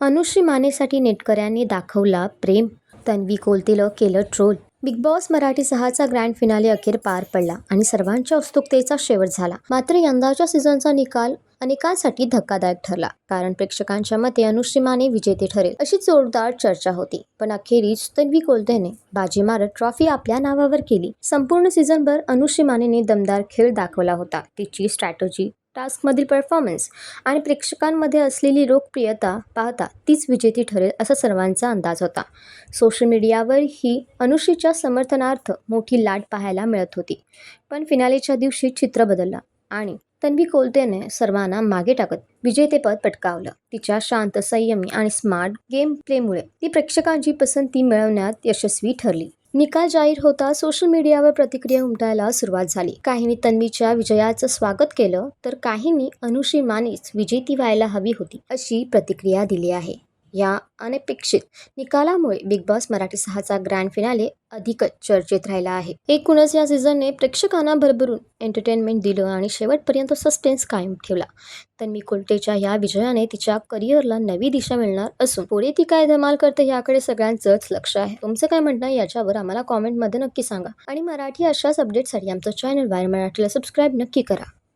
अनुश्री मानेसाठी नेटकऱ्यांनी दाखवला प्रेम, तन्वी कोलतेनं केलं ट्रोल. बिग बॉस मराठी 6चा ग्रँड फिनाले अखेर पार पडला आणि सर्वांच्या उत्सुकतेचा शेवट झाला. मात्र यंदाच्या सीझनचा निकाल अनेकांसाठी धक्कादायक ठरला, कारण प्रेक्षकांच्या मते अनुश्री माने विजेते ठरेल अशी जोरदार चर्चा होती. पण अखेरीस तन्वी कोलतेने बाजी मारत ट्रॉफी आपल्या नावावर केली. संपूर्ण सीझनभर अनुश्री मानेने दमदार खेळ दाखवला होता. तिची स्ट्रॅटेजी, टास्कमधील परफॉर्मन्स आणि प्रेक्षकांमध्ये असलेली लोकप्रियता पाहता तीच विजेती ठरेल असा सर्वांचा अंदाज होता. सोशल मीडियावर ही अनुश्रीच्या समर्थनार्थ मोठी लाट पाहायला मिळत होती. पण फिनालेच्या दिवशी चित्र बदललं आणि तन्वी कोलतेने सर्वांना मागे टाकत विजेतेपद पटकावलं. तिच्या शांत, संयमी आणि स्मार्ट गेम प्लेमुळे ती प्रेक्षकांची पसंती मिळवण्यात यशस्वी ठरली. निकाल जाहीर होता सोशल मीडियावर प्रतिक्रिया उमटायला सुरुवात झाली. काहींनी तन्वीच्या विजयाचं स्वागत केलं, तर काहींनी अनुश्री मानेच विजेती व्हायला हवी होती अशी प्रतिक्रिया दिली आहे. या अनपेक्षित निकालामुळे बिग बॉस मराठी 6चा ग्रँड फिनाले अधिकच चर्चेत राहिला आहे. एकूणच या सीझनने प्रेक्षकांना भरभरून एंटरटेनमेंट दिलं आणि शेवटपर्यंत सस्पेन्स कायम ठेवला. तन्वी कोलतेच्या या विजयाने तिच्या करिअरला नवी दिशा मिळणार असून पुढे ती काय धमाल करते याकडे सगळ्यांचंच लक्ष आहे. तुमचं काय म्हणणं आहे याच्यावर आम्हाला कॉमेंटमध्ये नक्की सांगा आणि मराठी अशाच अपडेटसाठी आमचं चॅनल वायर मराठीला सबस्क्राईब नक्की करा.